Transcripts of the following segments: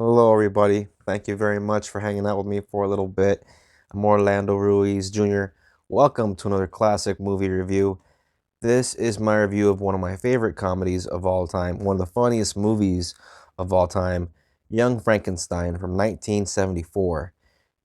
Hello, everybody. Thank you very much for hanging out with me for a little bit. I'm Orlando Ruiz Jr. Welcome to another classic movie review. This is my review of one of my favorite comedies of all time, one of the funniest movies of all time, Young Frankenstein from 1974.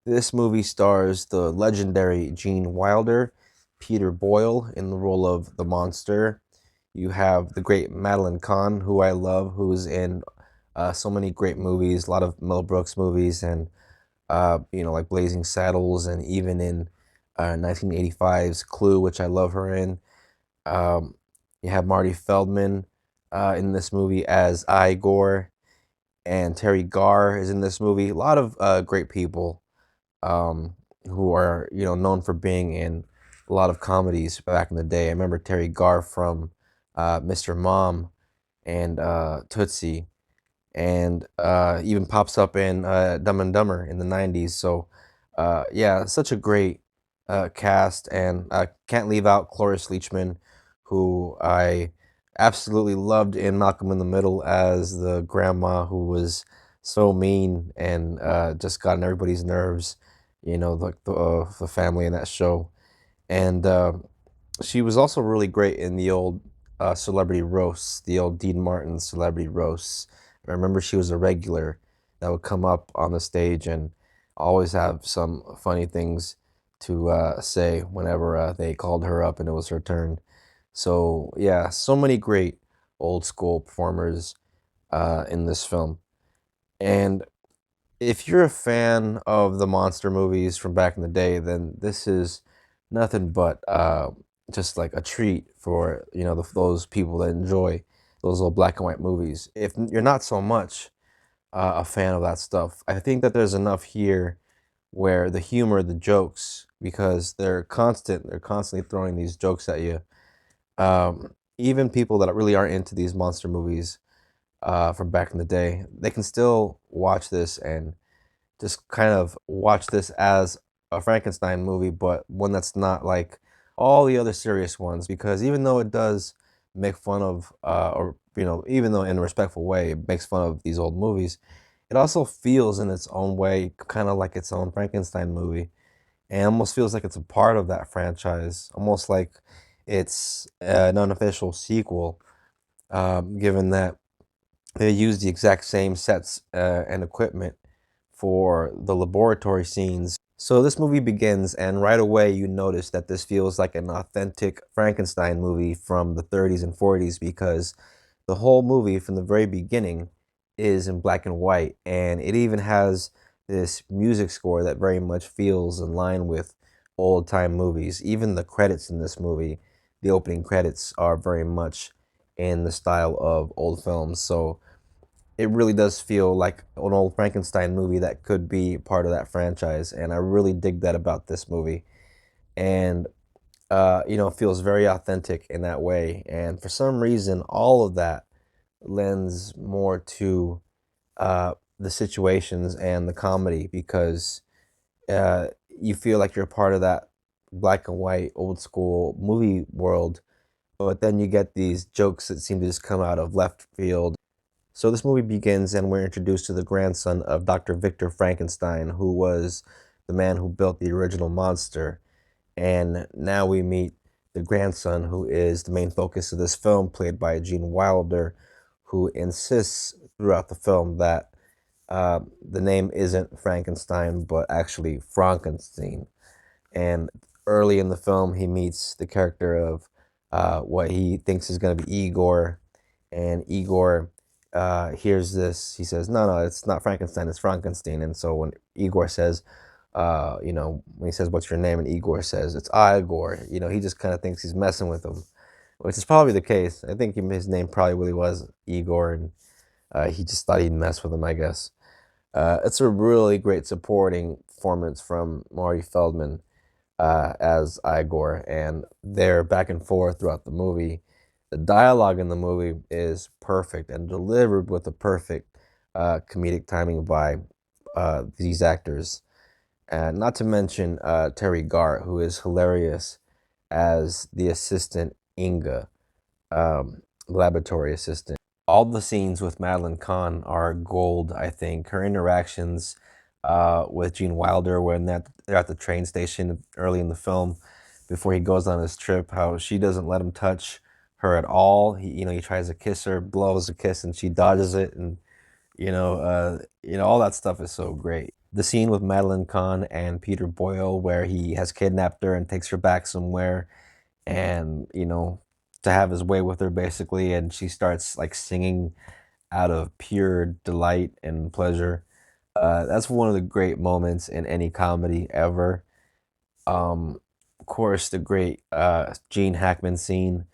This movie stars the legendary Gene Wilder, Peter Boyle in the role of the monster. You have the great Madeline Kahn, who I love, who's in so many great movies, a lot of Mel Brooks movies, and like Blazing Saddles, and even in 1985's Clue, which I love her in. Um, you have Marty Feldman in this movie as Igor, and Terry Garr is in this movie. A lot of great people who are known for being in a lot of comedies back in the day. I remember Terry Garr from Mr. Mom and Tootsie, and even pops up in Dumb and Dumber in the '90s. So yeah, such a great cast, and can't leave out Cloris Leachman, who I absolutely loved in Malcolm in the Middle as the grandma who was so mean and just got on everybody's nerves. Like the family in that show, and she was also really great in the old celebrity roasts, the old Dean Martin celebrity roasts. I remember she was a regular that would come up on the stage and always have some funny things to say whenever they called her up and it was her turn. So yeah, so many great old school performers in this film. And if you're a fan of the monster movies from back in the day, then this is nothing but just like a treat for those people that enjoy those old black and white movies. If you're not so much a fan of that stuff, I think that there's enough here where the humor, the jokes, because they're constantly throwing these jokes at you. Even people that really aren't into these monster movies from back in the day, they can still watch this and just kind of watch this as a Frankenstein movie, but one that's not like all the other serious ones. Because even though it does make fun of, or even though in a respectful way, it makes fun of these old movies, it also feels in its own way kind of like its own Frankenstein movie, and almost feels like it's a part of that franchise, almost like it's an unofficial sequel, given that they use the exact same sets and equipment for the laboratory scenes. So this movie begins, and right away you notice that this feels like an authentic Frankenstein movie from the 30s and 40s, because the whole movie from the very beginning is in black and white, and it even has this music score that very much feels in line with old time movies. Even the credits in this movie, the opening credits, are very much in the style of old films. So it really does feel like an old Frankenstein movie that could be part of that franchise, and I really dig that about this movie. And it feels very authentic in that way. And for some reason, all of that lends more to the situations and the comedy, because you feel like you're part of that black and white old school movie world, but then you get these jokes that seem to just come out of left field. So this movie begins, and we're introduced to the grandson of Dr. Victor Frankenstein, who was the man who built the original monster. And now we meet the grandson, who is the main focus of this film, played by Gene Wilder, who insists throughout the film that the name isn't Frankenstein, but actually Frankenstein. And early in the film, he meets the character of what he thinks is going to be Igor, and Igor hears this. He says, "No, no, it's not Frankenstein. It's Frankenstein." And so when Igor says, when he says, "What's your name?" and Igor says, "It's Igor," he just kind of thinks he's messing with him, which is probably the case. I think his name probably really was Igor, and he just thought he'd mess with him, I guess. It's a really great supporting performance from Marty Feldman as Igor, and they're back and forth throughout the movie. The dialogue in the movie is perfect and delivered with a perfect comedic timing by these actors. And not to mention Terry Garr, who is hilarious as the assistant Inga, laboratory assistant. all the scenes with Madeline Kahn are gold, I think. Her interactions with Gene Wilder when they're at the train station early in the film before he goes on his trip, how she doesn't let him touch her at all. He tries to kiss her, blows a kiss, and she dodges it, and all that stuff is so great. The scene with Madeline Kahn and Peter Boyle where he has kidnapped her and takes her back somewhere and to have his way with her basically, and she starts like singing out of pure delight and pleasure. That's one of the great moments in any comedy ever. Of course, the great Gene Hackman scene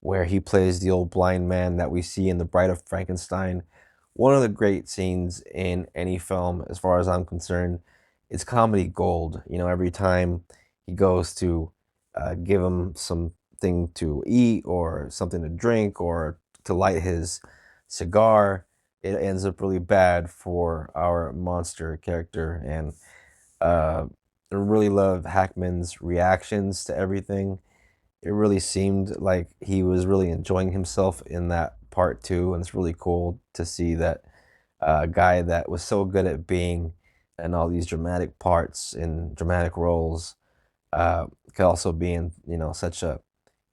where he plays the old blind man that we see in The Bride of Frankenstein. One of the great scenes in any film, as far as I'm concerned. It's comedy gold. Every time he goes to give him something to eat or something to drink or to light his cigar, it ends up really bad for our monster character. And I really love Hackman's reactions to everything. It really seemed like he was really enjoying himself in that part too, and it's really cool to see that a guy that was so good at being in all these dramatic parts in dramatic roles could also be in such a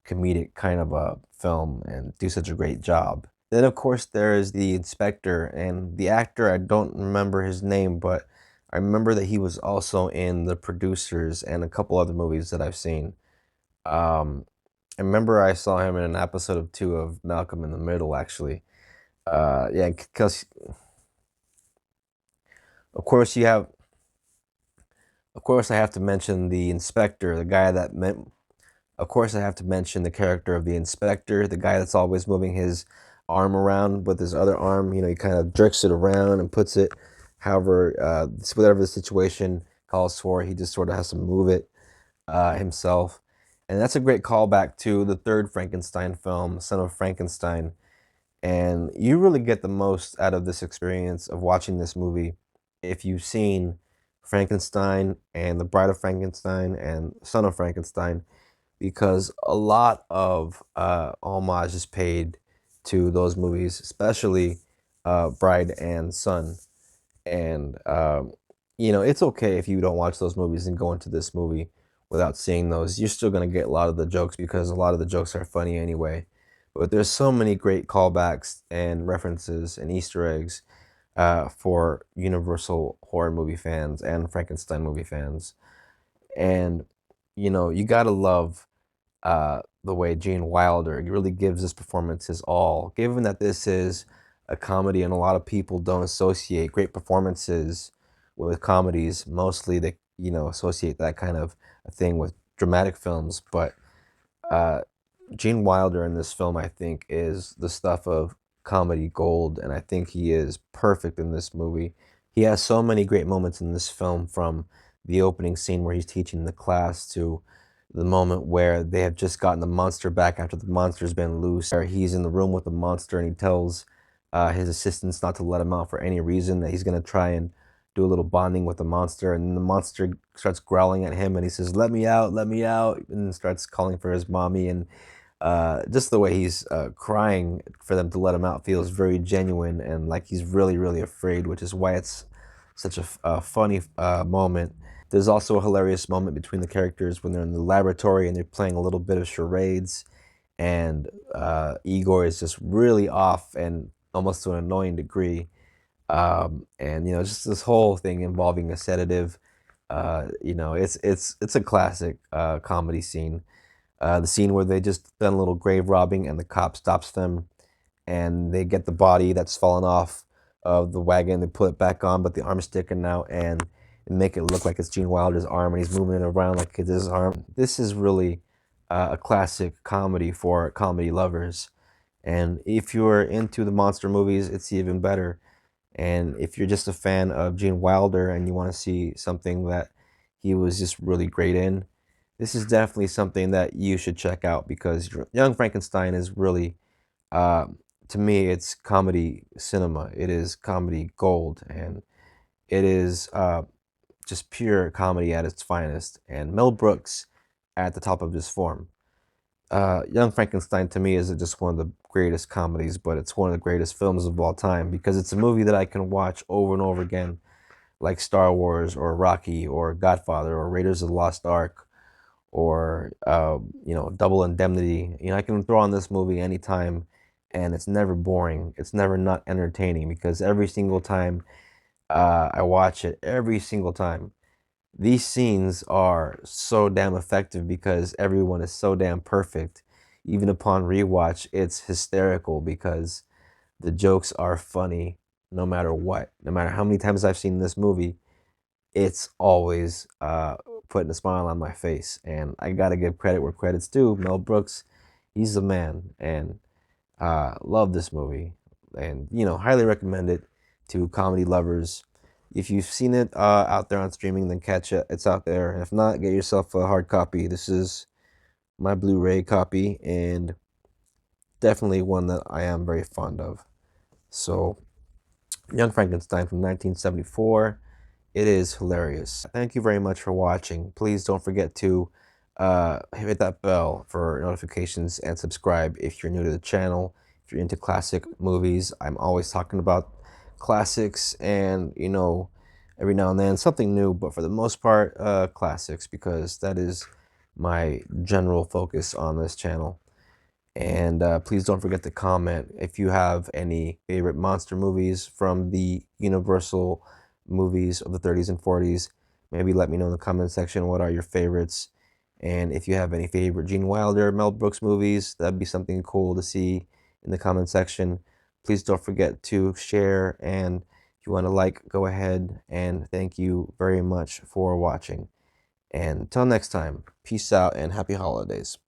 comedic kind of a film and do such a great job. Then of course there is the inspector and the actor. I don't remember his name, but I remember that he was also in The Producers and a couple other movies that I've seen. Um, I remember I saw him in an episode of two of Malcolm in the Middle, actually. Yeah, because of course you have, of course I have to mention the inspector, the guy that meant. Of course, I have to mention the character of the inspector, the guy that's always moving his arm around with his other arm. He kind of jerks it around and puts it however, whatever the situation calls for. He just sort of has to move it himself. And that's a great callback to the third Frankenstein film, Son of Frankenstein. And you really get the most out of this experience of watching this movie if you've seen Frankenstein and The Bride of Frankenstein and Son of Frankenstein, because a lot of homage is paid to those movies, especially Bride and Son. And it's okay if you don't watch those movies and go into this movie without seeing those. You're still gonna get a lot of the jokes because a lot of the jokes are funny anyway. But there's so many great callbacks and references and Easter eggs for Universal horror movie fans and Frankenstein movie fans. And you gotta love the way Gene Wilder really gives this performance his all. Given that this is a comedy and a lot of people don't associate great performances with comedies, mostly they associate that kind of a thing with dramatic films. But uh, Gene Wilder in this film, I think, is the stuff of comedy gold, and I think he is perfect in this movie. He has so many great moments in this film, from the opening scene where he's teaching the class to the moment where they have just gotten the monster back after the monster's been loose. Where he's in the room with the monster and he tells his assistants not to let him out for any reason, that he's going to try and do a little bonding with the monster, and the monster starts growling at him and he says, let me out," and starts calling for his mommy. And just the way he's crying for them to let him out feels very genuine and like he's really, really afraid, which is why it's such a funny moment. There's also a hilarious moment between the characters when they're in the laboratory and they're playing a little bit of charades, and Igor is just really off and almost to an annoying degree. And just this whole thing involving a sedative. It's a classic comedy scene. The scene where they just done a little grave robbing and the cop stops them and they get the body that's fallen off of the wagon, they put it back on, but the arm's sticking out, and make it look like it's Gene Wilder's arm and he's moving it around like it's his arm. This is really a classic comedy for comedy lovers. And if you're into the monster movies, it's even better. And if you're just a fan of Gene Wilder and you want to see something that he was just really great in, this is definitely something that you should check out, because Young Frankenstein is really, uh, to me, it's comedy cinema. It is comedy gold, and it is just pure comedy at its finest. And Mel Brooks at the top of his form. Young Frankenstein to me isn't just one of the greatest comedies, but it's one of the greatest films of all time because it's a movie that I can watch over and over again, like Star Wars or Rocky or Godfather or Raiders of the Lost Ark or Double Indemnity. I can throw on this movie anytime, and it's never boring. It's never not entertaining because every single time I watch it, every single time these scenes are so damn effective because everyone is so damn perfect. Even upon rewatch, it's hysterical because the jokes are funny no matter what. No matter how many times I've seen this movie, it's always putting a smile on my face. And I gotta give credit where credit's due. Mel Brooks, he's the man, and love this movie, and highly recommend it to comedy lovers. If you've seen it out there on streaming, then catch it. It's out there. And if not, get yourself a hard copy. This is my Blu-ray copy, and definitely one that I am very fond of. So, Young Frankenstein from 1974. It is hilarious. Thank you very much for watching. Please don't forget to hit that bell for notifications and subscribe if you're new to the channel. If you're into classic movies, I'm always talking about classics and, every now and then something new, but for the most part, classics because that is my general focus on this channel. And please don't forget to comment if you have any favorite monster movies from the Universal movies of the 30s and 40s. Maybe let me know in the comment section what are your favorites. And if you have any favorite Gene Wilder, Mel Brooks movies, that'd be something cool to see in the comment section. Please don't forget to share. And if you want to like, go ahead. And thank you very much for watching. And until next time, peace out and happy holidays.